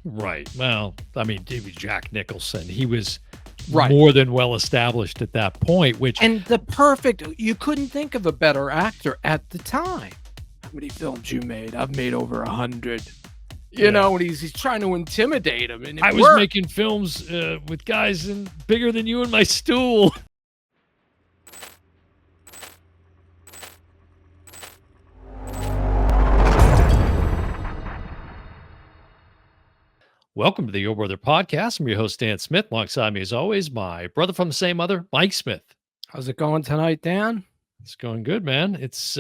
Right. Well, I mean, David Jack Nicholson, he was Right. more than well established at that point, which And you couldn't think of a better actor at the time. How many films you made? I've made over 100. yeah. And he's trying to intimidate him, and it I was worked. making films with guys bigger than you in my stool. Welcome to the Your Brother Podcast. I'm your host, Dan Smith. Alongside me, as always, my brother from the same mother, Mike Smith. How's it going tonight, Dan? It's going good, man. It's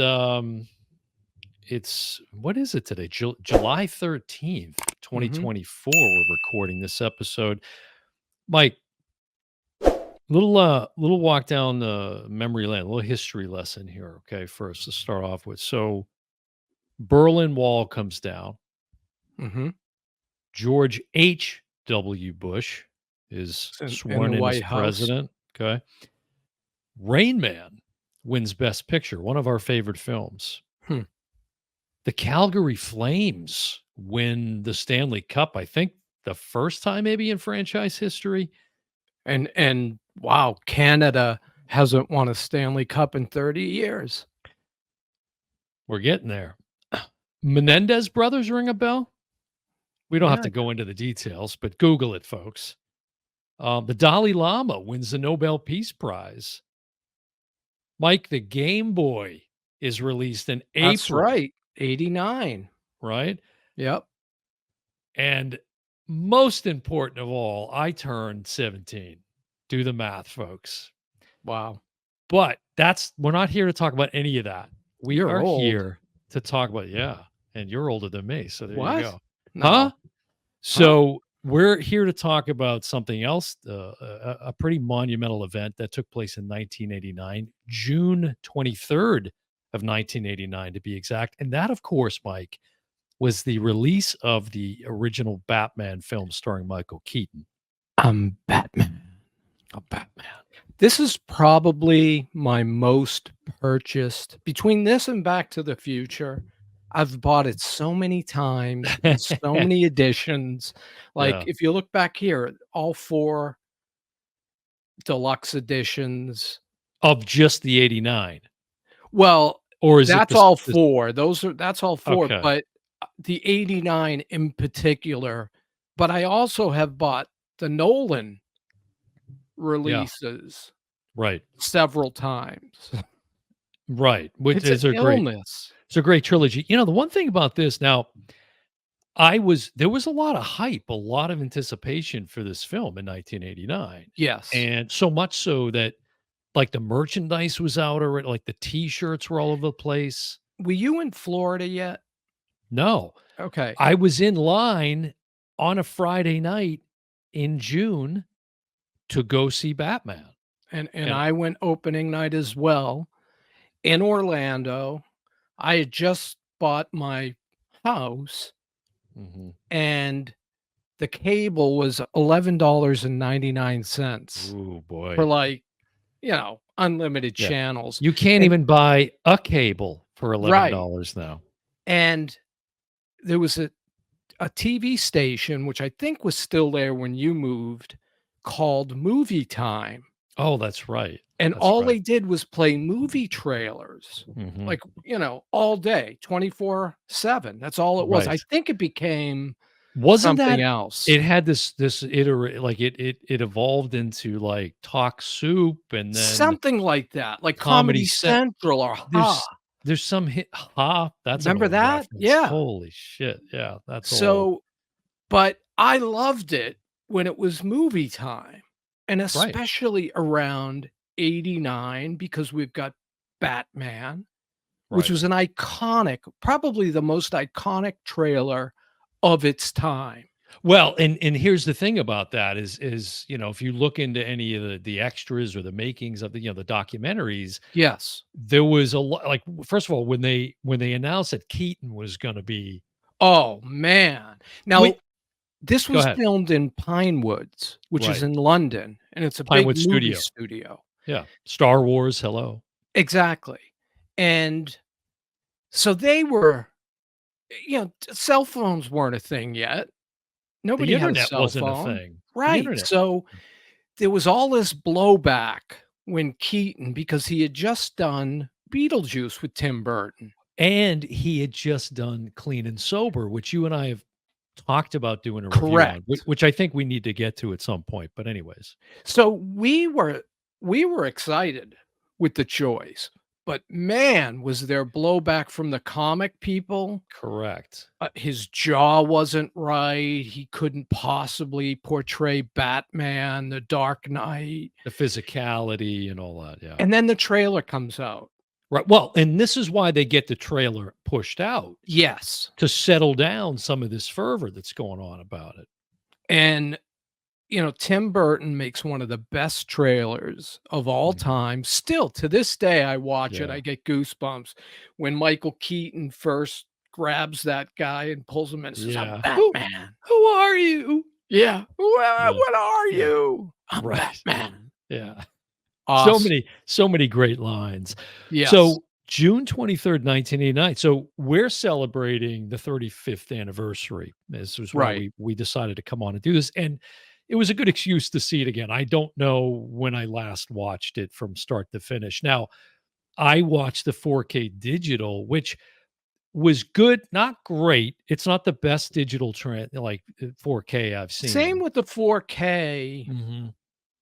what is it today? July 13th, Mhm. 2024. We're recording this episode. Mike, little walk down the memory lane, a little history lesson here. Okay, first to start off with. So Berlin Wall comes down. Mhm. George H.W. Bush is In the sworn in as White House. president. Okay. Rain Man wins Best Picture, one of our favorite films. Hmm. The Calgary Flames win the Stanley Cup, I think the first time maybe in franchise history. And wow, Canada hasn't won a Stanley Cup in 30 years. We're getting there. Menendez brothers ring a bell? We don't have Yeah. to go into the details, but Google it, folks. The Dalai Lama wins the Nobel Peace Prize. Mike, the Game Boy is released in That's April, right. 89. right? Yep. And most important of all, I turned 17. Do the math, folks. Wow. But we're not here to talk about any of that. We You're are old. here to talk about, yeah, and you're older than me. So there you What? go. Huh? No. Huh? So we're here to talk about something else, a pretty monumental event that took place in 1989, June 23rd of 1989 to be exact. And that, of course, Mike, was the release of the original Batman film starring Michael Keaton. I'm Batman. A Batman. This is probably my most purchased between this and Back to the Future. I've bought it so many times in so many editions. Like, Yeah. if you look back here, all 4 deluxe editions. Of just the 89. Well, Or is it that's all 4. That's all 4, okay. but, the 89 in particular. But I also have bought the Nolan Yeah. releases Right. several times. Right. Which It's an is a great illness. it's a great trilogy. You know, the one thing about this now, there was a lot of hype, a lot of anticipation for this film in 1989. Yes. And so much so that like the merchandise was out already, like the t-shirts were all over the place. Were you in Florida yet? No. Okay. I was in line on a Friday night in June to go see Batman. And And I went opening night as well in Orlando. I had just bought my house, mhm. and the cable was $11.99 Ooh, for, boy. like, unlimited Yeah. channels. You can't And even buy a cable for right. $11 now. And there was a TV station, which I think was still there when you moved, called Movie Time. Oh, that's right. And That's all right. they did was play movie trailers, Mhm. like, all day, 24/7. That's all it was. I Right. think it became Wasn't something that else. it had this like it evolved into like Talk Soup and then Something like that, like Comedy Comedy Cent Central or Ha. there's some hit that's an Remember old that? reference. Yeah. Holy shit. Yeah, that's old. So, but I loved it when it was movie time, and Right. especially around 89 because we've got Batman, which Right. was an iconic, probably the most iconic trailer of its time. Well, and here's the thing about that is, if you look into any of the extras or the makings of the documentaries, Yes. there was a lot like first of all, when they announced that Keaton was gonna be Oh, man. Now, wait, this go was ahead. filmed in Pinewoods, which is Right. in London, and it's a big Pinewood movie Studio. studio. Yeah. Star Wars, hello. Exactly. And so they were, cell phones weren't a thing yet. The Nobody had a internet cell wasn't a phone. thing. The Right, internet. so there was all this blowback when Keaton because he had just done Beetlejuice with Tim Burton. And he had just done Clean and Sober, which you and I have talked about doing a review on, Correct. which I think we need to get to at some point, but anyways. So we were excited with the choice, but man, was there blowback from the comic people. Correct. His jaw wasn't right. He couldn't possibly portray Batman, The Dark Knight, The physicality and all that, yeah. and then the trailer comes out. Right, well, and this is why they get the trailer pushed out, Yes, to settle down some of this fervor that's going on about it. and, Tim Burton makes one of the best trailers of all Mhm. time. Still, to this day, I watch it, Yeah. I get goosebumps when Michael Keaton first grabs that guy and pulls him and says, "I'm Yeah. Batman." Who are you? Yeah. Yeah, What are yeah, you?" "I'm right. Batman." Yeah. Awesome. So many great lines. Yes. So, June 23rd, 1989. So, we're celebrating the 35th anniversary. This was why Right. we decided to come on and do this, and it was a good excuse to see it again. I don't know when I last watched it from start to finish. Now, I watched the 4K digital, which was good, not great. It's not the best digital trend like 4K I've Same seen. with the 4K. Mhm.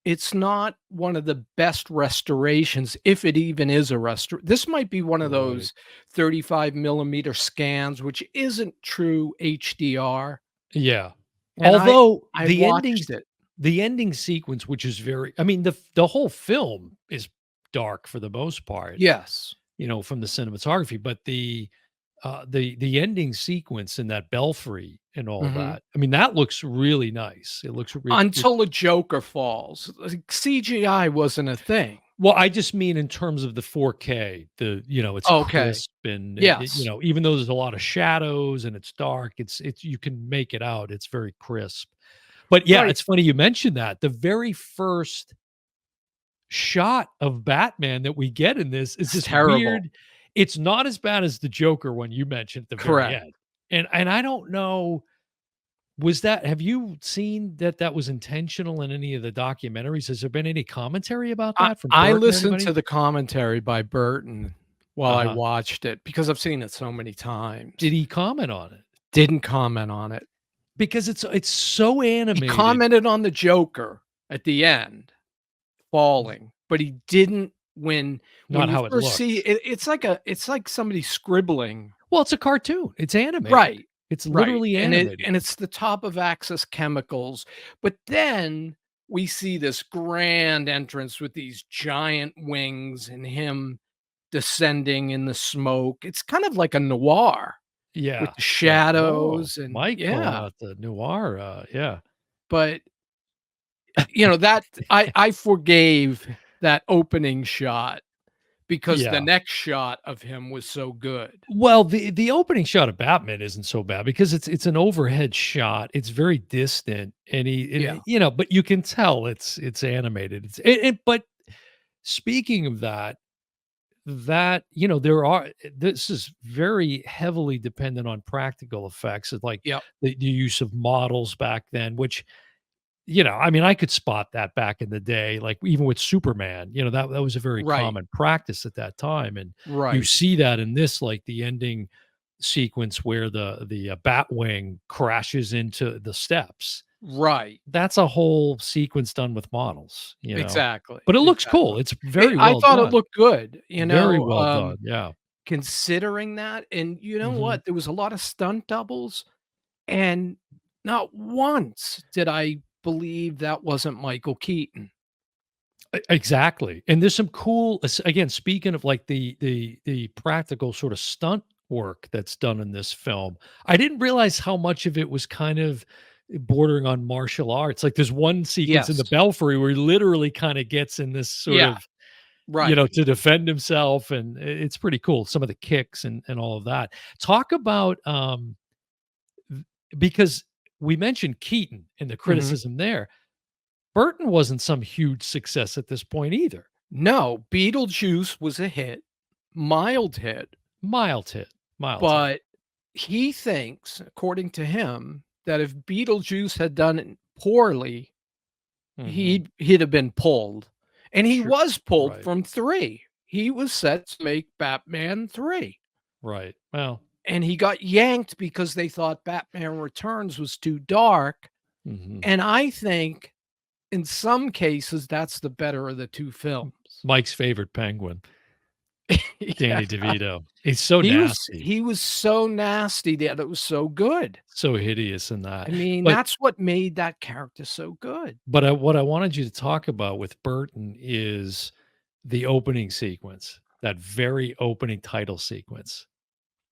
It's not one of the best restorations, if it even is a this might be one of Right. those 35 millimeter scans, which isn't true HDR, Yeah. and Although I watched it. the ending sequence, which is very I mean, the whole film is dark for the most part, Yes. from the cinematography, but the ending sequence in that belfry and all Mhm. that, I mean, that looks really nice. It looks it Until the Joker falls. Like, CGI wasn't a thing. well, I just mean in terms of the 4K, it's Okay. crisp and Yes. even though there's a lot of shadows and it's dark, it's you can make it out. It's very crisp. But yeah, Right. it's funny you mentioned that. The very first shot of Batman that we get in this is It's this terrible. weird it's not as bad as the Joker one you mentioned at the very Correct. end. And I don't know, have you seen that that was intentional in any of the documentaries? Has there been any commentary about I that from I Burton or listened anybody? to the commentary by Burton while I Uh-huh. watched it because I've seen it so many Did times. he comment on it? Didn't comment on it. Because it's so He animated. commented on the Joker at the end falling, but he didn't when Not you how it first see looks. it, it's like somebody scribbling. Well, it's a cartoon. It's animated. Right, It's right, literally and animated. it's the top of Axis chemicals, but then we see this grand entrance with these giant wings and him descending in the smoke. It's kind of like a noir with Yeah, the yeah. Oh, shadows and Mike pulling yeah, out the noir, yeah. but that I forgave that opening shot because the Yeah. next shot of him was so good. Well, the opening shot of Batman isn't so bad because it's an overhead shot. It's very distant, and Yeah. but you can tell it's animated. But speaking of that, there are this is very heavily dependent on practical effects. It's like Yep. the use of models back then, which I mean, I could spot that back in the day, like even with Superman, that was a very Right. common practice at that time. And you Right. see that in this, like the ending sequence where the Batwing crashes into the steps. Right. That's a whole sequence done with models. Exactly. But it looks Exactly. cool. It's very I well thought it done. looked good, Very well done. Yeah. considering that, and you know Mhm. what? There was a lot of stunt doubles, and not once did I believe that wasn't Michael Keaton. Exactly, and there's some cool again, speaking of, like, the practical sort of stunt work that's done in this film, I didn't realize how much of it was kind of bordering on martial arts, like, there's one sequence in Yes. the belfry where he literally kinda gets in this sort Yeah. of, Right. to defend himself, and it's pretty cool, some of the kicks and all of that. Talk about, v because we mentioned Keaton and the Mhm. criticism there. Burton wasn't some huge success at this point either. No, Beetlejuice was a hit, mild hit, Mild hit, mild hit. but he thinks, according to him, that if Beetlejuice had done it poorly, Mhm. he'd have been pulled, and he Sure. was pulled Right. from 3. He was set to make Batman 3, Right. Well, and he got yanked because they thought Batman Returns was too dark, mhm. and I think in some cases, that's the better of the 2 films. Mike's favorite penguin, Yeah. Danny DeVito. He's so He was nasty, he was so nasty that it was so good. so hideous in I that. mean, But that's what made that character so good. what I wanted you to talk about with Burton is the opening sequence, that very opening title sequence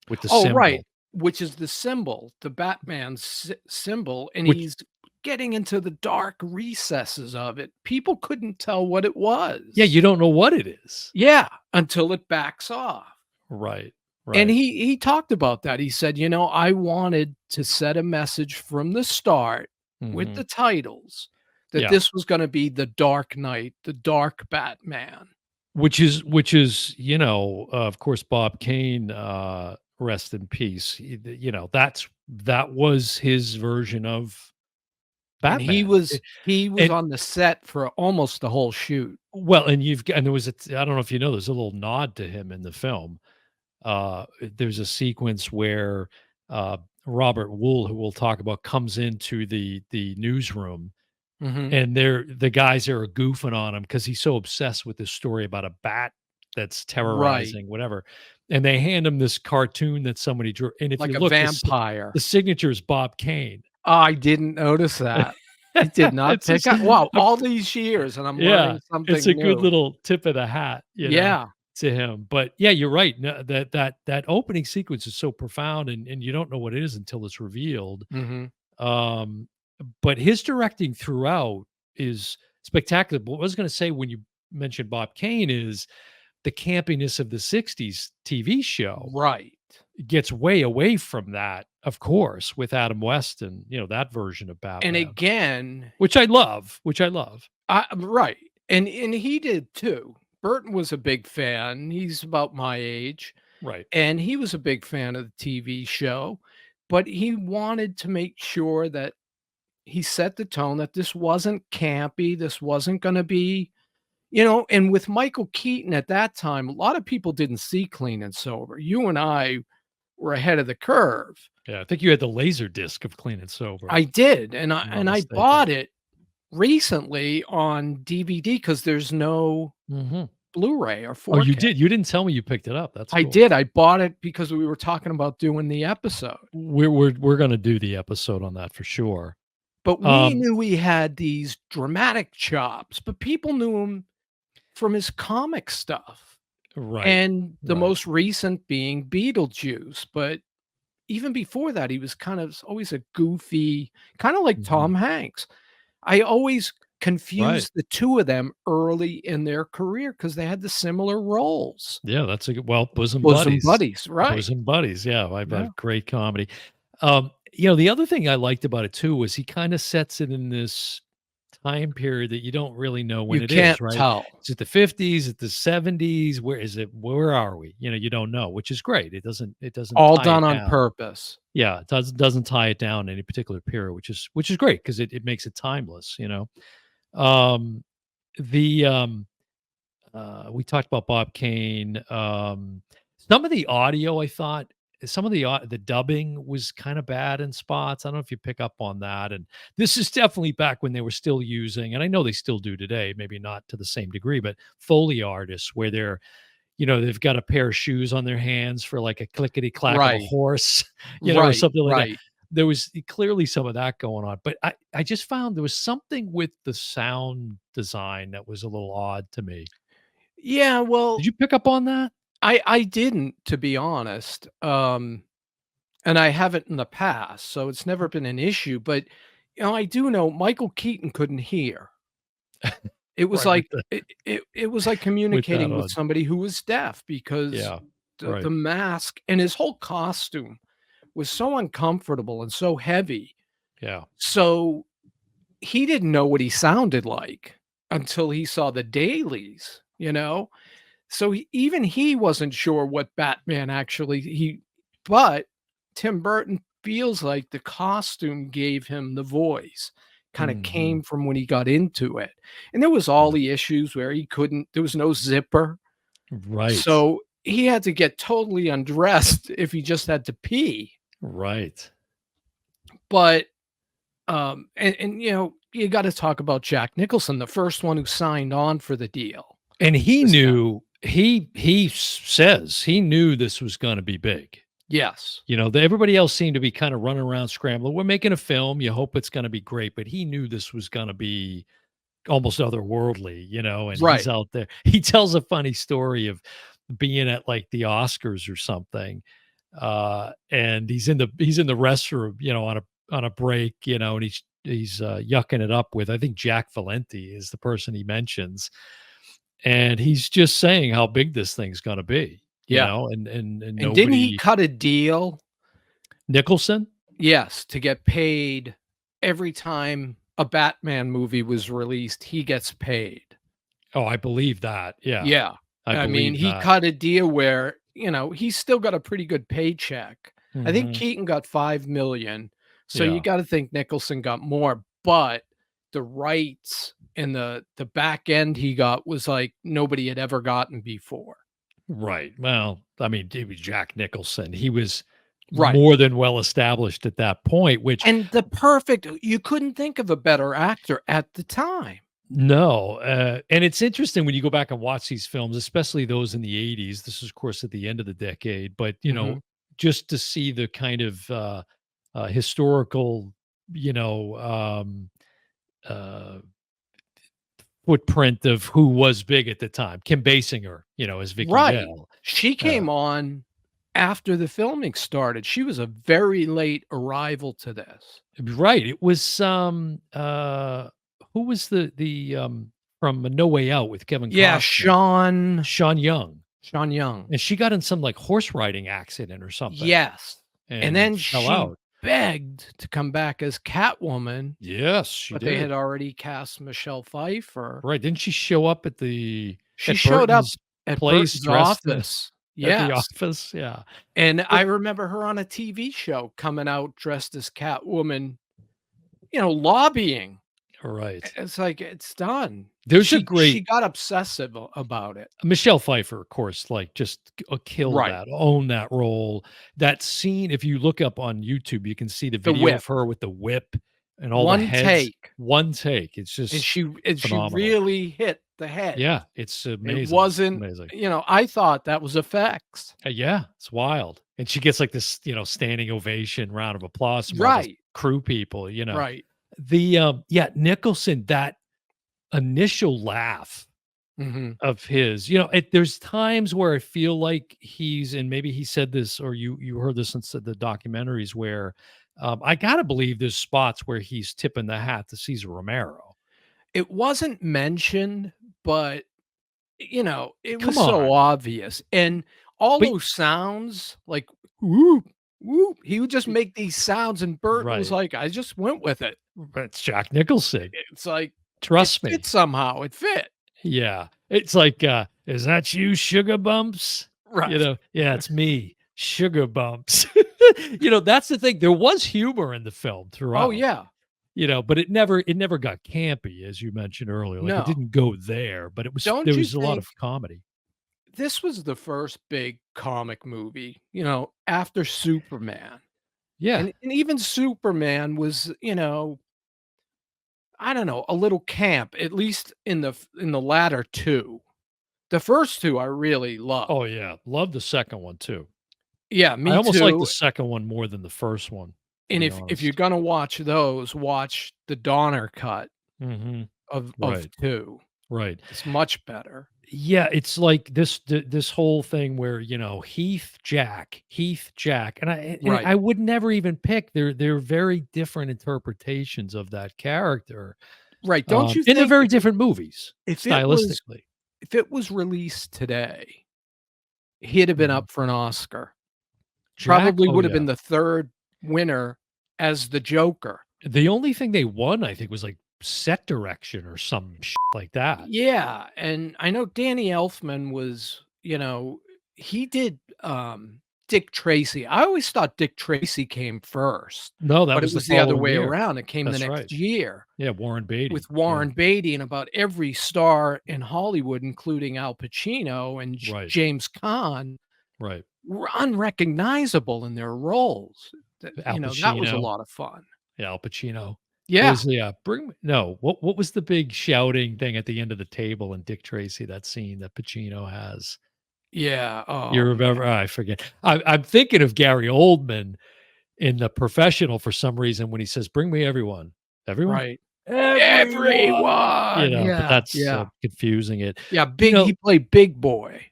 with the Oh, right, symbol, which is the symbol, the Batman symbol, and which he's getting into the dark recesses of it. People couldn't tell what it yeah, was. you don't know what it is. Yeah, until it backs off. Right. And Right. he talked about that. He said, "You know, I wanted to set a message from the start with the Mhm. titles that Yeah. this was gonna be the Dark Knight, the Dark Batman." Which is, of course, Bob Kane, rest in peace. That was his version of And he Batman. was he was And on the set for almost the whole shoot. well, and you've got and there was I don't know if you know, there's a little nod to him in the film. There's a sequence where, uh, Robert Wool, who we'll talk about, comes into the newsroom, Mhm. and the guys are goofing on him because he's so obsessed with this story about a bat that's Right, terrorizing whatever, and they hand him this cartoon that somebody drew, and if you like a look, vampire. the signature is Bob Kane. I didn't notice that. I did not It's pick just up wow, a all these years, and I'm yeah, learning it's a something good new. little tip of the hat, Yeah. to him. But yeah, you're right. No, that opening sequence is so profound, and you don't know what it is until it's revealed. Mhm. Um, but his directing throughout is spectacular. But what I was going to say when you mentioned Bob Kane is the campiness of the '60s TV show Right. gets way away from that, of course, with Adam West and that version of And Batman, again, which I love, which I love. right, and he did too. Burton was a big fan, he's about my age, Right. and he was a big fan of the TV show, but he wanted to make sure that he set the tone that this wasn't campy, this wasn't gonna be and with Michael Keaton at that time, a lot of people didn't see Clean and Sober. You and I were ahead of the curve. Yeah, I think you had the laser disc of Clean and Sober, I did, if I'm not and I mistaken. bought it recently on DVD because there's no Mhm. Blu-ray or Oh, you 4K. did? You didn't tell me you picked it up. That's I cool. did, I bought it because we were talking about doing the episode, We're gonna do the episode on that for sure. but we Um, knew he had these dramatic chops, but people knew him from his comic stuff, right, and the right. most recent being Beetlejuice, but even before that, he was kind of always a goofy kinda like Mhm. Tom Hanks. I always Right. confused the 2 of them early in their career because they had the similar roles. Yeah, that's a good well, bosom Bosom buddies. buddies, right. Bosom buddies, yeah, I've Yeah. had great comedy. The other thing I liked about it too was he kinda sets it in this time period that you don't really know when You it can't is, right? tell. Is it the '50s? Is it the '70s? Where is it? Where are we? You don't know, which is great. It doesn't All tie done it on down. purpose. Yeah, it doesn't tie it down to any particular period, which is great because it makes it timeless. Um, the we talked about Bob Kane. Some of the audio, I thought, some of the dubbing was kind of bad in spots. I don't know if you pick up on that. And this is definitely back when they were still using, and I know they still do today, maybe not to the same degree, but Foley artists where they've got a pair of shoes on their hands for like a clickety clack of a Right. horse, or Right, something like that. right. There was clearly some of that going on, but I just found there was something with the sound design that was a little odd to me. Yeah, Did well, you pick up on that? I didn't, to be honest, and I haven't in the past, so it's never been an issue, but, I do know Michael Keaton couldn't hear. It was Right, with like the it was like with that communicating with on. somebody who was deaf because Yeah, the right. mask and his whole costume was so uncomfortable and so heavy. Yeah, So, he didn't know what he sounded like until he saw the dailies, you know? So, even he wasn't sure what Batman actually he but Tim Burton feels like the costume gave him the voice, kinda Mhm. came from when he got into it, and there was all the issues where he couldn't there was no zipper, Right. so he had to get totally undressed if he just had to pee, Right. but, and, you gotta talk about Jack Nicholson, the first one who signed on for the deal. And he This guy. knew says he knew this was gonna be big. Yes. Everybody else seemed to be kinda running around scrambling. We're making a film, you hope it's gonna be great, but he knew this was gonna be almost otherworldly, and he's Right. out there. He tells a funny story of being at, like, the Oscars or something, and he's in the restroom, on a break, and he's yucking it up with, I think, Jack Valenti is the person he mentions, and he's just saying how big this thing's gonna be, Yeah. and And didn't he nobody. cut a deal? Nicholson? Yes, to get paid every time a Batman movie was released, he gets paid. Oh, I believe that, yeah. Yeah. I I mean, believe he that. cut a deal where, he's still got a pretty good paycheck. I think Mhm. Keaton got 5,000,000, so you Yeah. gotta think Nicholson got more, but the rights and the back end he got was like nobody had ever gotten before. Right. Well, I mean, it was Jack Nicholson. He was Right. more than well established at that point, which And the perfect you couldn't think of a better actor at the time. no, and it's interesting when you go back and watch these films, especially those in the '80s. This is, of course, at the end of the decade, but Mhm. just to see the kind of historical, you know, uh, footprint of who was big at the time. Kim Basinger, as Vicky Right. Vale. She Uh, came on after the filming started. She was a very late arrival to this. right. It was who was from No Way Out with Kevin Yeah, Costner? Sean Sean Young. Sean Young. And she got in some like horse riding accident or something Yes. And and then fell she out. begged to come back as Catwoman, Yes, she but they had did. already cast Michelle Pfeiffer. Right. Didn't she show up at She at showed up Burton's at place Burton's dressed in office. at the Yes. office? Yeah. And I Well, remember her on a TV show coming out dressed as Catwoman, lobbying. right. It's like, it's done. There's a She great got obsessive about it. Michelle Pfeiffer, of course, like just killed Right. that, owned that role. That scene, if you look up on YouTube, you can see the The video whip. of her with the whip and all the One heads. take, One take. It's and just she phenomenal. really hit the head. Yeah, it's It amazing. wasn't Amazing. I thought that was effects. Yeah, it's wild. And she gets like this, standing ovation, round of applause from all the Right, crew people. right. Yeah, Nicholson, that initial laugh Mhm. of his, there's times where I feel like and maybe he said this or you heard this in the documentaries where I gotta believe there's spots where he's tipping the hat to Cesar Romero. It wasn't mentioned, but, it was Come so on. obvious, and all But those sounds, like, "Whoop, whoop," he would just make these sounds, and Burton was right. like, "I just went with it." It's Jack Nicholson. It's like, it Trust fit me. somehow, it fit. Yeah. It's like, "Is that you, Sugar Bumps?" Right. "Yeah, it's me, Sugar Bumps." That's the thing. There was humor in the film Oh, throughout, yeah. but it never got campy, as you mentioned earlier. Like, it No. didn't go there, but Don't there you was a lot think of comedy. this was the first big comic movie, after Superman? Yeah. And even Superman was, I don't know, a little camp, at least in the latter 2. The first 2 I really Oh, loved. yeah. Love the second one too. Yeah, I me almost like the too, second one more than the first one, to and be if you're honest. gonna watch those, watch the Donner cut Mhm. of Right. 2. Right. It's much better. Yeah, it's like this whole thing where, Heath, Jack, and Right. I would never even pick. They're very different interpretations of that character, Right, don't you and they're think very different movies if it was stylistically. if it was released today, he'd have been Mhm. up for an Oscar. Jack, Probably oh would have yeah. been the 3rd winner as the Joker. The only thing they won, I think, was like set direction or some shit like that. Yeah, and I know Danny Elfman was, he did, Dick Tracy. I always thought Dick Tracy came first, No, that but it was the was the other following way year. around. It came the That's right. next year Yeah, Warren with Beatty. Yeah, Warren Beatty, and about every star in Hollywood, including Al Pacino and right, James Caan, right. were unrecognizable in their roles. Al That was a Pacino. lot of fun. Yeah, Al Pacino. What Yeah. was the, bring me no, what was the big shouting thing at the end of the table in Dick Tracy, that scene that Pacino has? Yeah. You Oh, remember? man. I forget. I'm thinking of Gary Oldman in The Professional for some reason when he says, "Bring me everyone." Everyone? Right. Everyone! Everyone. But Yeah, that's, yeah. confusing it. Yeah, You big know he played Big Boy.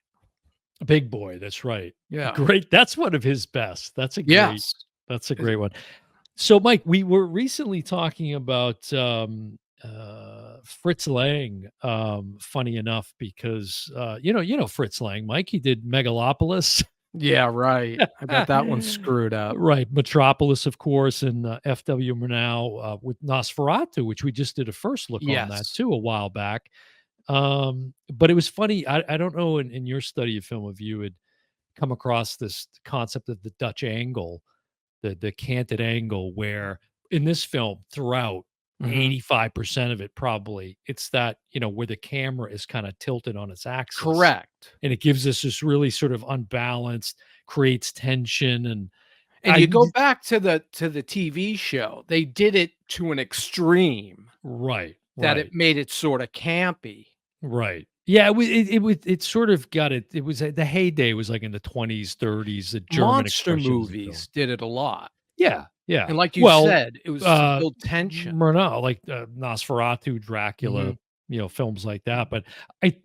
Big Boy, that's right. Yeah. Great, that's one of his best. Yes. That's a Is great one. So, Mike, we were recently talking about, Fritz Lang, funny enough, because, Fritz Lang, Mike, he did Megalopolis. Yeah, right. I bet that one's screwed up. Right, Metropolis, of course, and, F.W. Murnau, with Nosferatu, which we just did a first look on that Yes. too a while back. But it was funny, I don't know in your study of film if you had come across this concept of the Dutch angle, the canted angle, where in this film throughout Mhm. 85% of it probably it's that where the camera is kind of tilted on its axis, Correct. and it gives us this really sort of unbalanced, creates tension. And And I you go back to the TV show, they did it to an extreme right, that it right, made it sorta campy. right. Yeah, it sort of got it was the heyday was like in the 20s 30s, the German Monster expressionism film. movies did it a lot, Yeah, yeah. and like you Well, said, it was to build tension. Murnau, like, Nosferatu, Dracula, Mhm. films like that, but it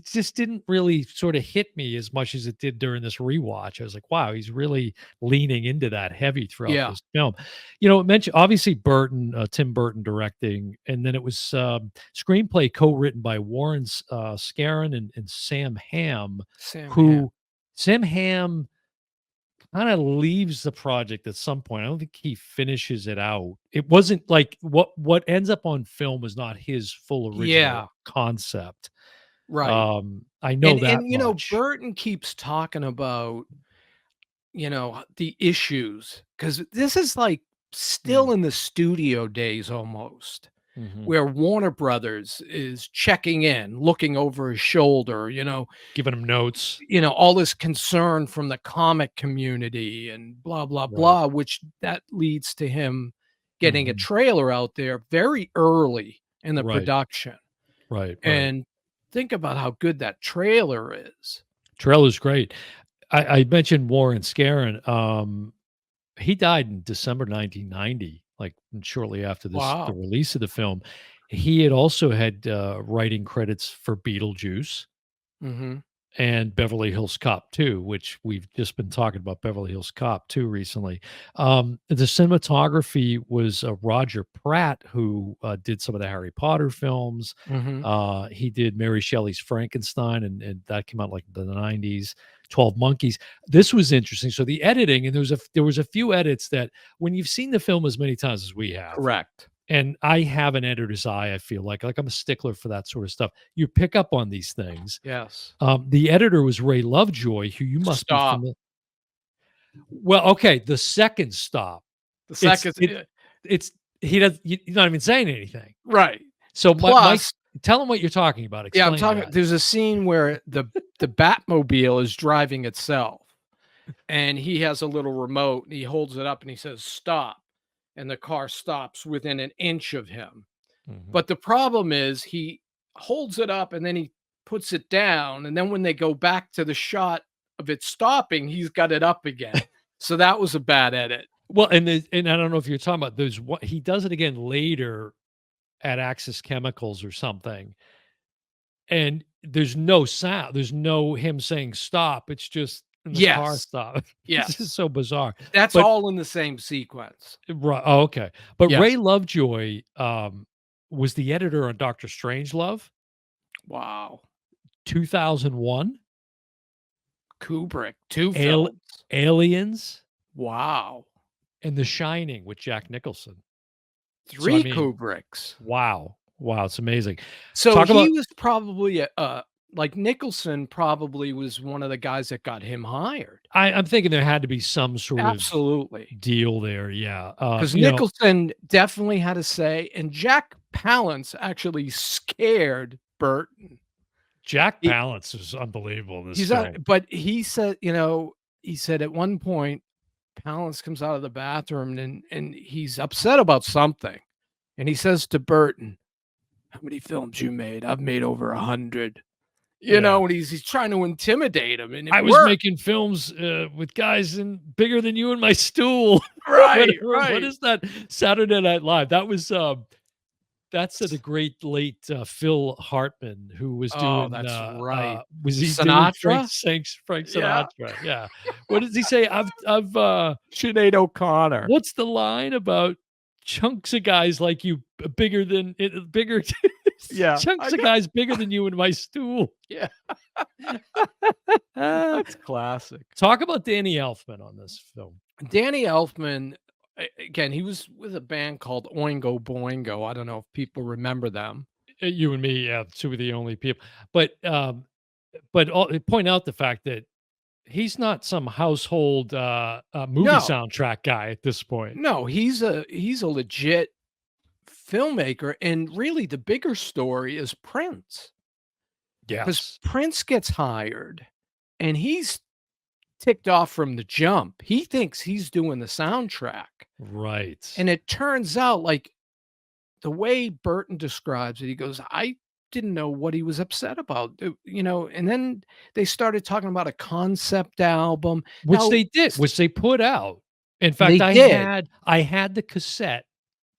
just didn't really sort of hit me as much as it did during this rewatch. I was like, "Wow, he's really leaning into that heavy throughout Yeah. this film." It mentioned obviously Burton, Tim Burton directing, and then it was, screenplay co-written by Warren Scarron and Sam Hamm, Sam Ham. who Sam Hamm kinda leaves the project at some point. I don't think he finishes it out. It wasn't like what ends up on film was not his full original Yeah, concept. right. I know And that much. Burton keeps talking about, the issues, because this is, like, Mm, still in the studio days almost, mhm. where Warner Brothers is checking in, looking over his shoulder, Giving him notes. all this concern from the comic community and blah, blah, Right. blah, which that leads to him getting a Mhm. trailer out there very early in the Right. production, Right, right. and think about how good that trailer is. Trailer's great. I mentioned Warren Scarron, he died in December 1990, like, shortly after the Wow. release of the film. He had also had, writing credits for Beetlejuice Mhm. and Beverly Hills Cop 2, which we've just been talking about Beverly Hills Cop 2 recently. The cinematography was, Roger Pratt, who, did some of the Harry Potter films. Mhm. He did Mary Shelley's Frankenstein, and that came out, like, in the 90s. 12 Monkeys. This was interesting. So the editing, and there was a few edits that when you've seen the film as many times as we have, Correct. and I have an editor's eye, I feel like I'm a stickler for that sort of stuff. You pick up on these things. Yes. The editor was Ray Lovejoy, who you must be Stop. familiar. Well, okay, the second stop, The it's second it it's he's not even saying anything. right. So Mike, Plus, tell him what you're talking about. yeah, I'm Explain talking that. there's a scene where the Batmobile is driving itself, and he has a little remote, and he holds it up, and he says, "Stop," and the car stops within an inch of him. Mhm. But the problem is he holds it up, and then he puts it down, and then when they go back to the shot of it stopping, he's got it up again. So that was a bad edit. Well, and I don't know if you're talking about those what he does it again later at Axis Chemicals or something, and there's no sound. There's no him saying stop. It's just in the car Yes, stop. It's just yes. so bizarre. That's But all in the same sequence. right, oh, okay. But Yes. Ray Lovejoy was the editor on Doctor Strangelove, Wow. 2001, Kubrick, 2 Al- films. Aliens, Wow. and The Shining with Jack Nicholson. So I 3 mean, Kubricks. wow, wow, it's amazing. So Talk he about was probably like, Nicholson probably was one of the guys that got him hired. I'm thinking there had to be some sort of Absolutely. deal there. Yeah. 'Cause Nicholson definitely had a say, and Jack Palance actually scared Burton. Jack He Palance is unbelievable in this he's a film. but he said, he said at one point, Palance comes out of the bathroom and he's upset about something, and he says to Burton, "How many films you made?" "I've made over 100." Yeah. And he's trying to intimidate him, and it I was worked. making films, with guys bigger than you in my stool. Right, Whatever. What right. is that? Saturday Night Live. That's the great late, Phil Hartman, who was Oh, doing, that's right. was he doing Sinatra? Frank Yeah. Sinatra? Yeah. What does he say? Sinead O'Connor. What's the line about chunks of guys like you bigger than bigger Yeah, I chunks of got guys bigger than you in my stool? yeah, Ah, that's classic. talk about Danny Elfman on this film. Danny Elfman, again, he was with a band called Oingo Boingo. I don't know if people remember them. You and me, yeah, two of the only people. But point out the fact that he's not some household movie No, soundtrack guy at this point. no, he's a legit filmmaker, and really the bigger story is Prince, because Yes, Prince gets hired, and he's ticked off from the jump. He thinks he's doing the soundtrack, right, and it turns out, like, the way Burton describes it, he goes, "I didn't know what he was upset about," and then they started talking about a concept album. which Now they did, which they put out. In fact, they did. I had the cassette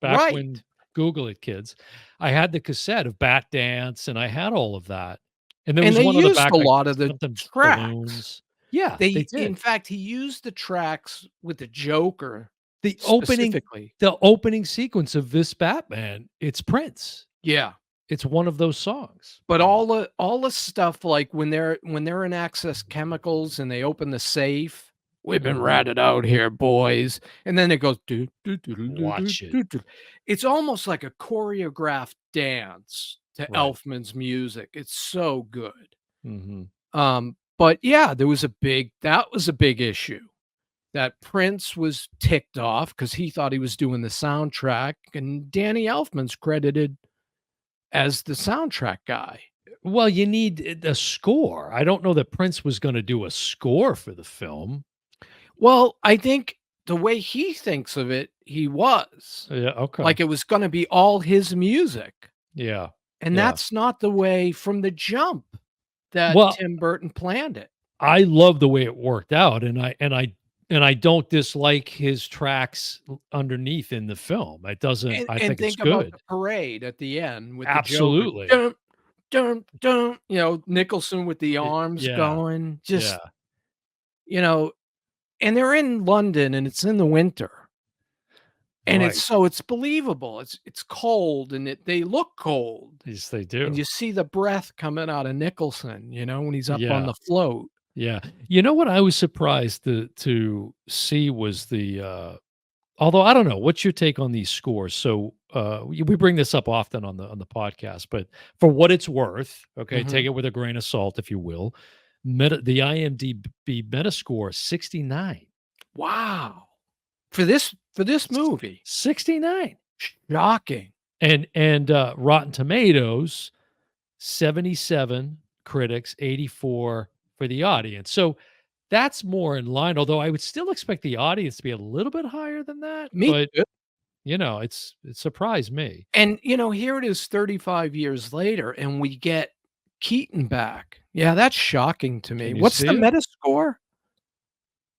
back when Right, Google it, kids. I had the cassette of Bat Dance, and I had all of that. And there and was they one on the used back a like lot of the something tracks. balloons. Yeah, they In did. fact, he used the tracks with the Joker The opening specifically. the opening sequence of this Batman, it's Prince. Yeah, It's one of those songs. but all the stuff, like, when they're in Access Chemicals and they open the safe, "We've been Mhm. ratted out here, boys," and then it goes, "Do, do, do, do, do, do, Watch it. do, do." It's almost like a choreographed dance to Right. Elfman's music. It's so good. Mhm. But yeah, that was a big issue. That Prince was ticked off because he thought he was doing the soundtrack, and Danny Elfman's credited as the soundtrack guy. Well, you need a score. I don't know that Prince was gonna do a score for the film. Well, I think the way he thinks of it, he was. Yeah, okay. Like, it was gonna be all his music, Yeah. and Yeah. that's not the way from the jump that Well, Tim Burton planned it. I love the way it worked out, and I don't dislike his tracks underneath in the film. It doesn't And I and think it's think about good. the parade at the end with the Joker. Absolutely. Dun, dun, dun, Nicholson with the arms Yeah. going, Yeah. just, you know and they're in London, and it's in the winter, and Right. it's believable. It's cold, and they look cold, Yes, they and do. you see the breath coming out of Nicholson, when he's up on Yeah. the float. Yeah. You know what I was surprised to see was although I don't know, what's your take on these scores? So, we bring this up often on the podcast, but for what it's worth, okay, take Mhm. it with a grain of salt, if you will. The IMDb Metascore 69. Wow. For this S- movie. 69. Shocking. And Rotten Tomatoes 77 critics, 84 for the audience. So that's more in line, although I would still expect the audience to be a little bit higher than that, Me but too. it surprised me. And, here it is 35 years later, and we get Keaton back. Yeah, that's shocking to me. Can you What's the see it? Metascore?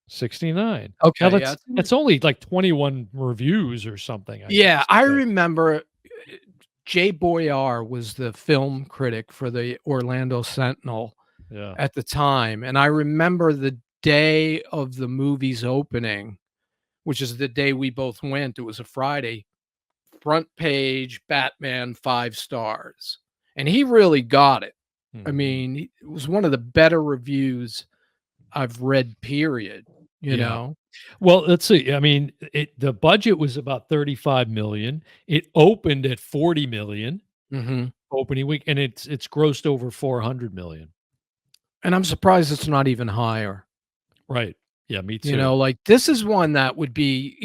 69. Now Okay, yeah, that's only like 21 reviews or something, I yeah, guess, I but remember, Jay Boyar was the film critic for the Orlando Sentinel yeah. at the time, and I remember the day of the movie's opening, which is the day we both went. It was a Friday. Front page, Batman, 5 stars, and he really got it. I Mhm. mean, it was one of the better reviews I've read, period, you Yeah. know? Well, let's see. I mean, the budget was about 35 million. It opened at 40 million. Mhm. opening week, and it's grossed over 400 million. And I'm surprised it's not even higher. Right. Yeah, me You too. know, like, this is one that would be,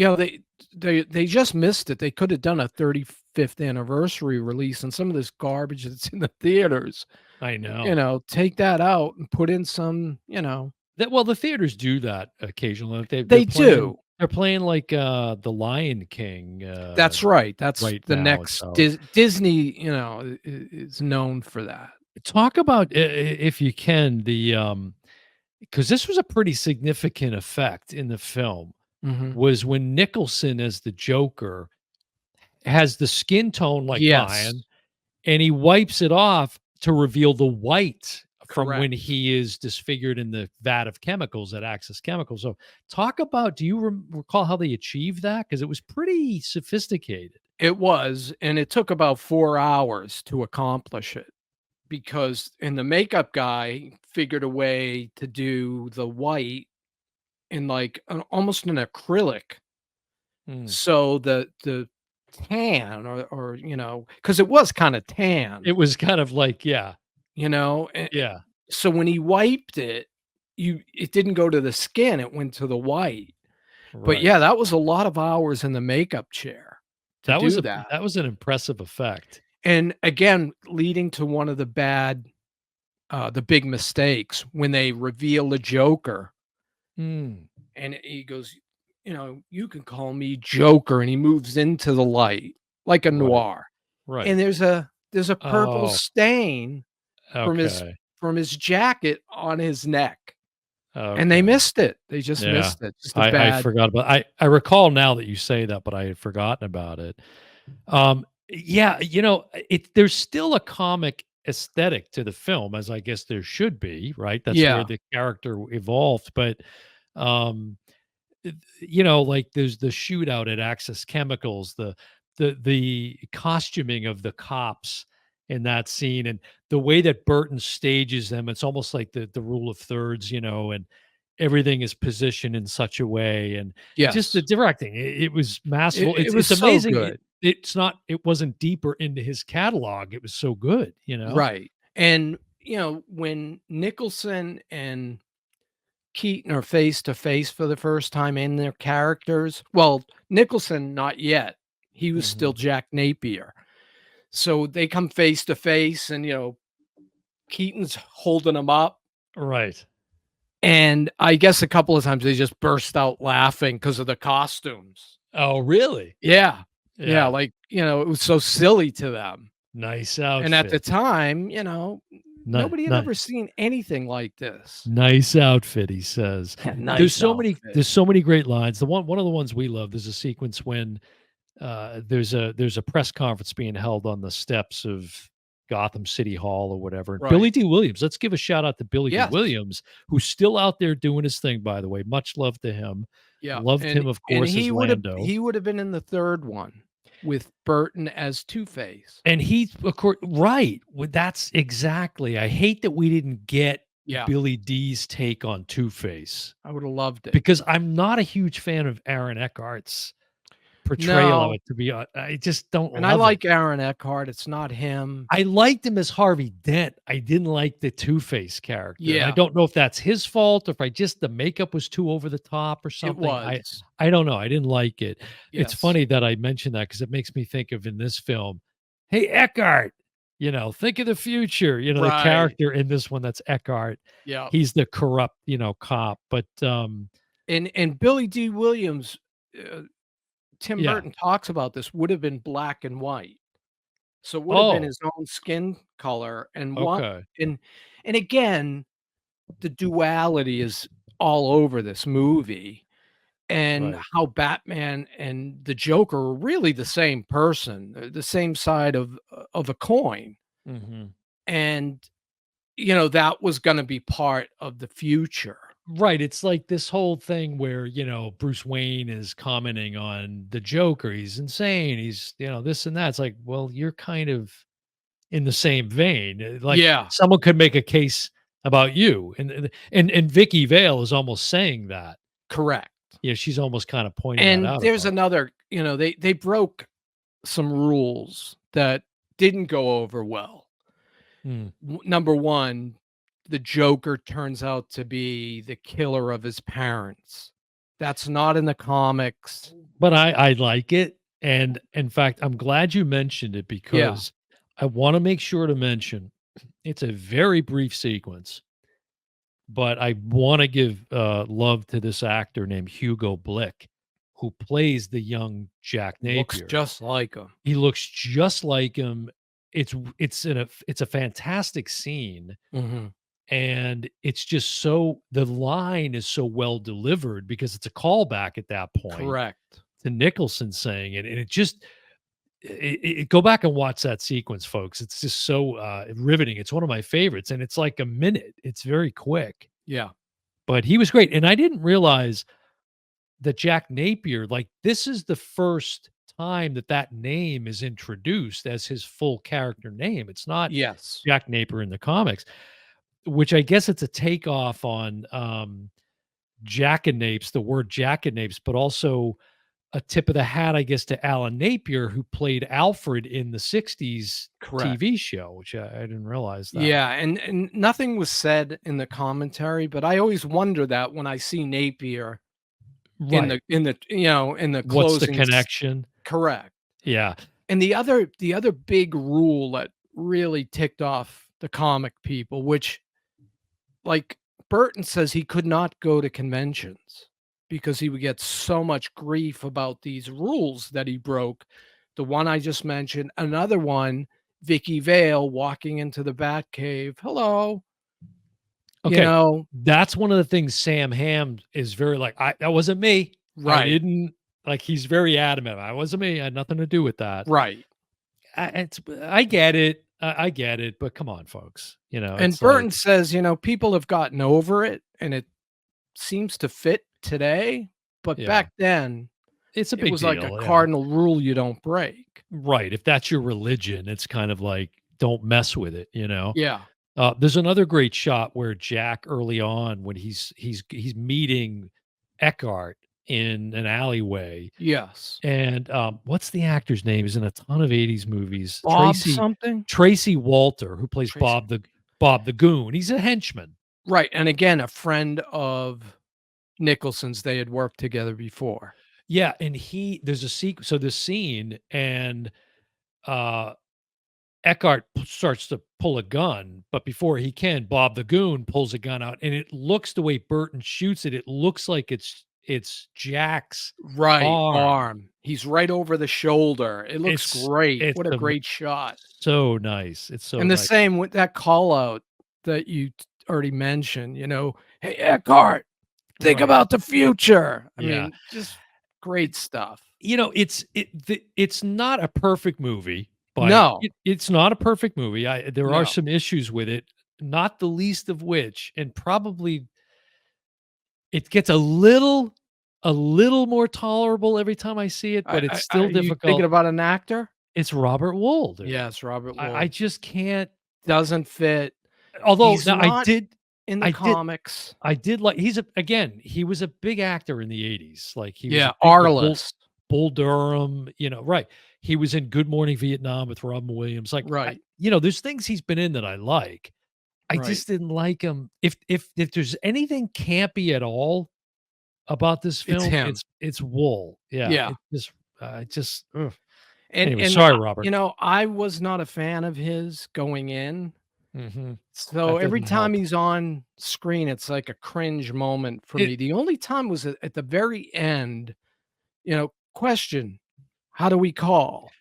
they just missed it. They could have done a 35th anniversary release and some of this garbage that's in the theaters, I know. take that out and put in some, The theaters do that occasionally. Like, they're they playing do. they're playing, like, The Lion King, That's right. That's right the now, next so Disney, is known for that. talk about, if you can, because this was a pretty significant effect in the film, Mhm. was when Nicholson as the Joker has the skin tone like Yes, mine, and he wipes it off to reveal the white from when correct. he is disfigured in the vat of chemicals at Axis Chemical. So talk about, do you recall how they achieved that? Because it was pretty sophisticated. It was, and it took about 4 hours to accomplish it because and the makeup guy figured a way to do the white in, like, an almost an acrylic. Mm. So the tan or, because it was kinda It tan, was kind of like, yeah, a yeah, so when he wiped it, it didn't go to the skin, it went to the white. But, yeah, right. that was a lot of hours in the makeup chair to do that. That was an impressive effect. And, again, leading to one of the big mistakes when they reveal the Joker, Mm. and he goes, "You can call me Joker," and he moves into the light like a Right, noir. right. And there's a purple Oh, stain from his okay, from his jacket on his neck, and they okay. missed it. They just Yeah. missed it. Just a I bad. forgot about, I recall now that you say that, but I had forgotten about it. Yeah, there's still a comic aesthetic to the film, as I guess there should be, right? That's where Yeah. the character evolved, but, um, like, there's the shootout at Axis Chemicals, the costuming of the cops in that scene, and the way that Burton stages them, it's almost like the rule of thirds, and everything is positioned in such a way, and just the Yes. directing, it was masterful. It was It's so amazing. good. It wasn't deeper into his catalog. It was so good, you know? Right. And, when Nicholson and Keaton are face to face for the first time in their characters, well, Nicholson, not yet. He was still Mhm. Jack Napier. So they come face to face and, Keaton's holding him up, Right. and I guess a couple of times they just burst out laughing because of the costumes. Oh, really? Yeah. Yeah, Yeah. like, it was so silly to them. Nice And at the outfit. time, nobody had Ni ever seen anything like this. Nice outfit, he says. Yeah, nice outfit. There's so many great lines. One of the ones we love, there's a sequence when, there's a press conference being held on the steps of Gotham City Hall or whatever, and Billy Right. D. Williams, let's give a shout out to Billy D. Yes. Williams, who's still out there doing his thing, by the way. Much love to him. Yeah, Loved and him, of and course, as he would have Lando. he would have been in the 3rd one with Burton as Two-Face. And he, of course, right. Well, that's exactly. I hate that we didn't get Yeah, Billy D's take on Two-Face, I would have loved it. because I'm not a huge fan of Aaron Eckhart's portrayal of No, it, to be hon I just don't and I love it. like Aaron Eckhart, it's not him. I liked him as Harvey Dent. I didn't like the Two-Face character, and I Yeah, don't know if that's his fault, or if the makeup was too over the top or it something. was. I don't know. I didn't like it. It's Yes. funny that I mentioned that because it makes me think of, in this film, "Hey, Eckhart, think of the future." The Right. character in this one, that's Eckhart. Yeah, He's the corrupt, cop, but, and Billy D. Williams, uh, Tim yeah. Burton talks about this, would have been black and white. So, it would have been Oh, his own skin color and what okay. and and again, the duality is all over this movie. And Right. how Batman and the Joker are really the same person, the same side of a coin, Mhm. and, that was gonna be part of the future. Right, it's like this whole thing where, Bruce Wayne is commenting on the Joker, "He's insane, he's, this and that." It's like, well, you're kind of in the same vein, like, Yeah, someone could make a case about you, and Vicky Vale is almost saying that. correct. Yeah, she's almost kinda pointing that And out there's about. another they broke some rules that didn't go over well. Mm. Number one, the Joker turns out to be the killer of his parents. That's not in the comics. But I like it, and in fact, I'm glad you mentioned it Yeah, because I wanna make sure to mention it's a very brief sequence, but I wanna give, love to this actor named Hugo Blick, who plays the young Jack looks Napier. just like him. He looks just like him. It's a fantastic scene, Mhm. and it's just so the line is so well delivered because it's a callback at that point Correct. to Nicholson saying it, and it just go back and watch that sequence, folks. It's just so, riveting. It's one of my favorites, and it's like a minute. It's very quick, Yeah. but he was great, and I didn't realize that Jack Napier, like, this is the first time that that name is introduced as his full character name. It's not Yes. Jack Napier in the comics, which I guess it's a takeoff on, jackanapes, the word jackanapes, but also a tip of the hat, I guess, to Alan Napier, who played Alfred in the '60s Correct. TV show, which I didn't realize that. Yeah, and nothing was said in the commentary, but I always wonder that when I see Napier Right. in the What's the closing s connection? correct. Yeah. And the other big rule that really ticked off the comic people, which, like, Burton says he could not go to conventions because he would get so much grief about these rules that he broke. The one I just mentioned, another one, Vicky Vale walking into the Batcave, "Hello," you Okay. know? That's one of the things Sam Hamm is very like, that wasn't me. I Right, didn't like he's very adamant. I wasn't me. I had nothing to do with that. right. I get it. I get it, but come on, folks. And It's like, Burton says, people have gotten over it, and it seems to fit today, but yeah, back then, it's a it big was like a deal. Yeah. cardinal rule you don't break. Right. If that's your religion, it's kind of like, don't mess with it. Yeah. There's another great shot where Jack early on when he's meeting Eckhart in an alleyway, Yes. and what's the actor's name? He's in a ton of '80s movies. Bob Tracy something? Tracy Walter, who plays Tracy. Bob the Goon. He's a henchman. Right, and again, a friend of Nicholson's, they had worked together before. Yeah, and there's a so this scene, and uh Eckhart starts to pull a gun, but before he can, Bob the Goon pulls a gun out, and it looks the way Burton shoots it. It looks like it's Jack's Right, arm. arm. He's right over the shoulder. It looks It's great. it's What a ama great shot. so nice. It's so And the nice. same with that call out that you already mentioned, "Hey, Eckhart, think Right. about the future." I Yeah. mean, just great stuff. It's not a perfect movie, No, it's not a perfect movie. There are no. some issues with it, not the least of which, and probably it gets a little more tolerable every time I see it, but it's Are still you thinking difficult. about an actor? It's Robert Wool, dude. Yes, Robert I Wool. just can't. Doesn't fit. Although He's now not in the I did comics. I did like he was a big actor in the '80s. Like, he was a Yeah, big like Arliss. Bull Durham, right. He was in Good Morning Vietnam with Robin Williams. Like, Right, there's things he's been in that I like. I right. just didn't like him. If there's anything campy at all about this It's film, him. it's Wool. Yeah, Yeah. it just ugh. And Anyway, and, sorry, I Robert. I was not a fan of his going in. Mhm. So That every doesn't time help. he's on screen, it's like a cringe moment for It me. The only time was at the very end, question, "How do we call?"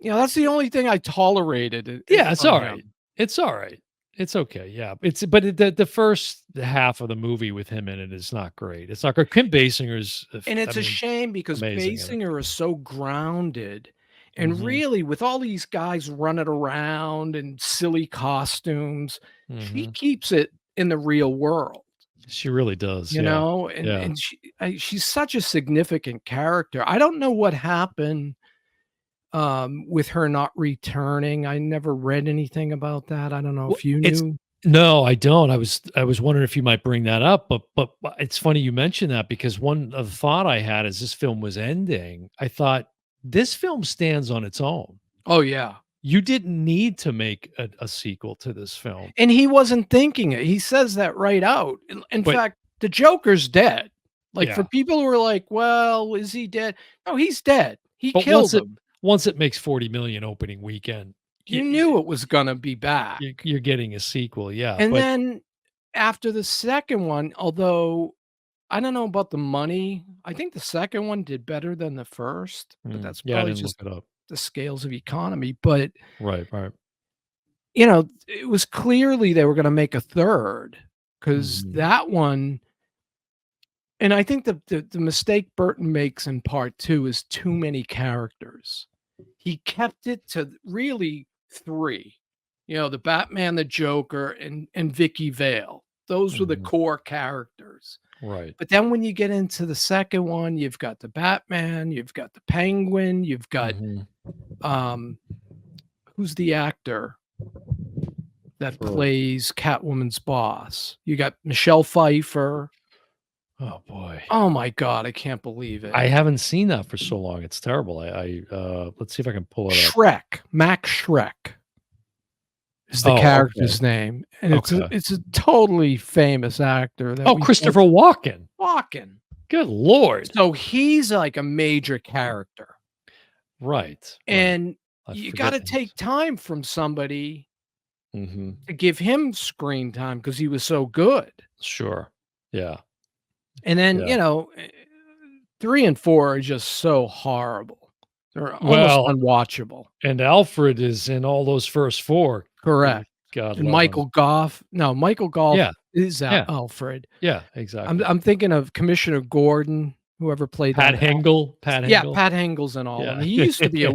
That's the only thing I tolerated Yeah, it's from alright. him. It's alright. It's okay, yeah. The first half of the movie with him in it is not great. It's not great. Kim Basinger's, And I it's a mean, shame because amazing in it. Basinger is so grounded, and Mhm, really, with all these guys running around in silly costumes, she mhm. keeps it in the real world, She really does, yeah. and Yeah. she's such a significant character. I don't know what happened, with her not returning. I never read anything about that. I don't know Well, if you it's knew. no, I don't. I was wondering if you might bring that up, but it's funny you mentioned that because one of the thought I had as this film was ending, I thought, "This film stands on its own." Oh, yeah. You didn't need to make a sequel to this film, And he wasn't thinking it. He says that right out. In but fact, the Joker's dead. Like, for yeah, people who are like, "Well, is he dead?" No, he's dead. He but killed him. once it makes 40 million opening weekend, You knew it was gonna be back. you're getting a sequel, yeah, And but then after the second one, although I don't know about the money, I think the second one did better than the first, but that's yeah, I probably didn't just look it up. the scales of economy. But, Right, right. it was clearly they were gonna make a third, because Mhm, that one, and I think the mistake Burton makes in part 2 is too many characters. He kept it to really 3. The Batman, the Joker, and Vicky Vale. Those were the mhm, core characters. right. But then when you get into the second one, you've got the Batman, you've got the Penguin, you've got, Mhm. um, who's the actor that For plays Catwoman's boss? You got Michelle Pfeiffer. oh boy. Oh my god, I can't believe it. I haven't seen that for so long, it's terrible. Let's see if I can pull it up. Shrek, Max Shrek is the Oh, okay, character's name, and okay. it's a totally famous actor that Oh, we can't Christopher Walken. walking. Good lord. So he's like a major character, Right, right. and I you forget gotta that he's take time from somebody mhm. to give him screen time because he was so good. Sure. Yeah, And then, yeah. 3 and 4 are just so horrible. They're almost Well, unwatchable. and Alfred is in all those first 4. Correct. God And love him. Michael Goff Yeah, is Al yeah, Alfred. yeah, I'm exactly. I'm thinking of Commissioner Gordon, whoever played Pat that Al Hingle, Pat yeah, Hingle. Pat Hengel's in all of 'em. Yeah. He used to be a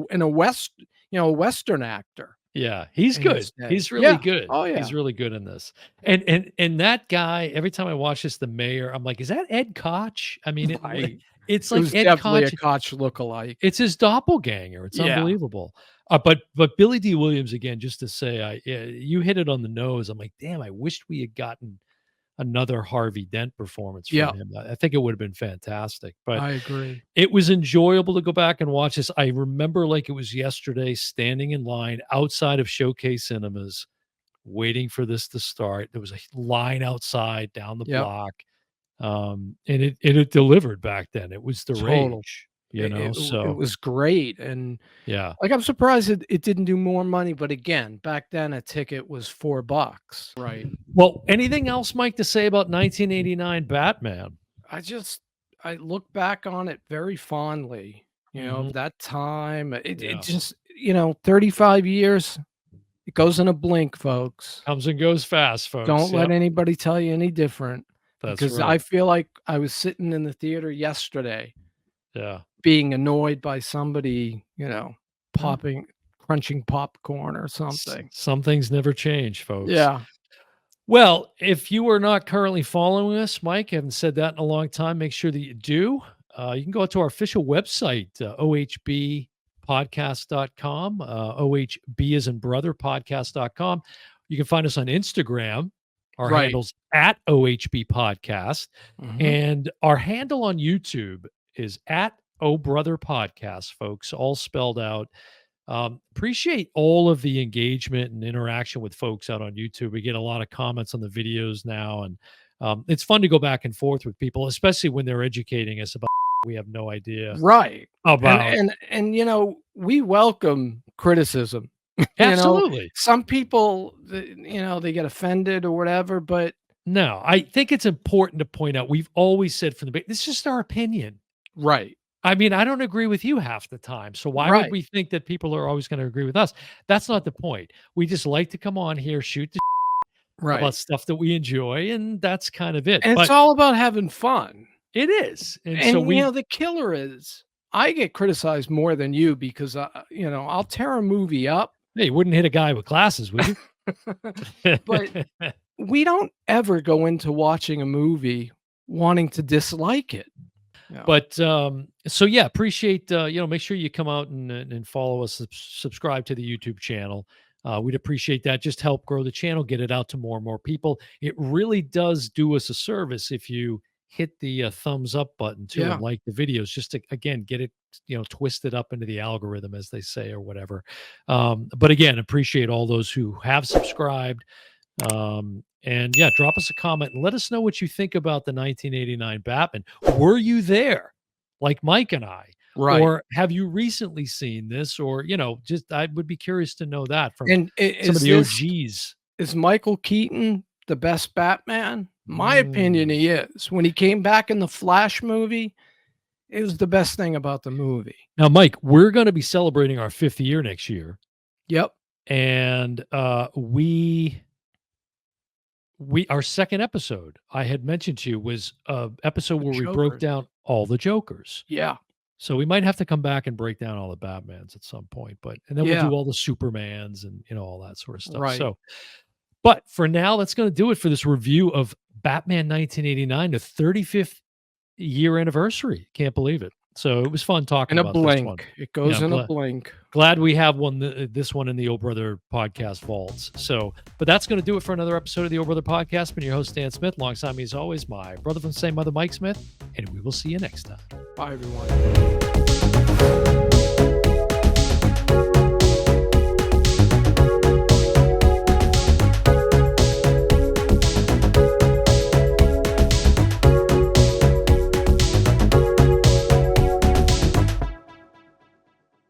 Western actor Yeah, he's in his good. day. He's really Yeah. good. Oh, yeah. He's really good in this. And that guy, every time I watch this, the mayor, I'm like, "Is that Ed Koch?" I mean, Right. it's It like was Ed definitely a Koch. Koch lookalike. It's his doppelganger. It's Yeah. unbelievable. But Billy D. Williams, again, just to say, you hit it on the nose. I'm like, damn, I wished we had gotten another Harvey Dent performance from Yeah, him. I think it would have been fantastic. But I agree. it was enjoyable to go back and watch this. I remember like it was yesterday, standing in line outside of Showcase Cinemas, waiting for this to start. There was a line outside down the Yep, block, and it delivered back then. It was the total. rage, It So was great, and, yeah. like, I'm surprised it didn't do more money, but again, back then a ticket was $4. Right. Well, anything else, Mike, to say about 1989 Batman? I just I look back on it very fondly, Mhm. of that time. It Yeah. just 35 years, it goes in a blink, folks. Comes and goes fast, folks. Don't let Yep. anybody tell you any different, That's because right. I feel like I was sitting in the theater yesterday Yeah. being annoyed by somebody, Well, popping crunching popcorn or something. some things never change, folks. Yeah. Well, if you are not currently following us, Mike, haven't said that in a long time, make sure that you do. You can go to our official website, ohbpodcast.com, OHB as in brother podcast.com. You can find us on Instagram. Our Right. handle's at OHB Podcast. Mhm. And our handle on YouTube is at Oh Brother Podcast, folks, all spelled out. Appreciate all of the engagement and interaction with folks out on YouTube. We get a lot of comments on the videos now, and it's fun to go back and forth with people, especially when they're educating us about we have no idea Right. And about. and and, we welcome criticism. You know, Absolutely. some people, they get offended or whatever, but No, I think it's important to point out we've always said from the beginning, this is just our opinion. right. I mean, I don't agree with you half the time. So why would Right. we think that people are always going to agree with us? That's not the point. We just like to come on here, shoot the about Right. stuff that we enjoy, and that's kind of it. And it's But all about having fun. it is. And so And, we the killer is I get criticized more than you because, I'll tear a movie up, hey, you wouldn't hit a guy with glasses, would you? but we don't ever go into watching a movie wanting to dislike it. Yeah. But so yeah, appreciate make sure you come out and follow us, subscribe to the YouTube channel. We'd appreciate that. Just help grow the channel, get it out to more and more people. It really does do us a service if you hit the thumbs up button too Yeah. and like the videos just to, again, get it, twisted up into the algorithm, as they say, or whatever. But again, appreciate all those who have subscribed. And yeah, drop us a comment and let us know what you think about the 1989 Batman. Were you there like Mike and I? Right. Or have you recently seen this? Or, just I would be curious to know that from And some of is the this OGs. is Michael Keaton the best Batman? My opinion, Mm. he is. When he came back in the Flash movie, it was the best thing about the movie. Now, Mike, we're going to be celebrating our 5th year next year. Yep. And we our second episode I had mentioned to you was a episode The where we broke Joker. down all the Jokers. Yeah. So we might have to come back and break down all the Batmans at some point, and then we'll Yeah. do all the Supermans and all that sort of stuff. Right. So, but for now, that's going to do it for this review of Batman 1989, the 35th year anniversary. Can't believe it. So it was fun talking In a about this one. blink. It goes Yeah, in a blink. glad we have this one in the Old Brother podcast vaults. So, but that's going to do it for another episode of the Old Brother podcast. Been your host, Dan Smith. Alongside me, as always, my brother from the same mother, Mike Smith. And we will see you next time. Bye, everyone.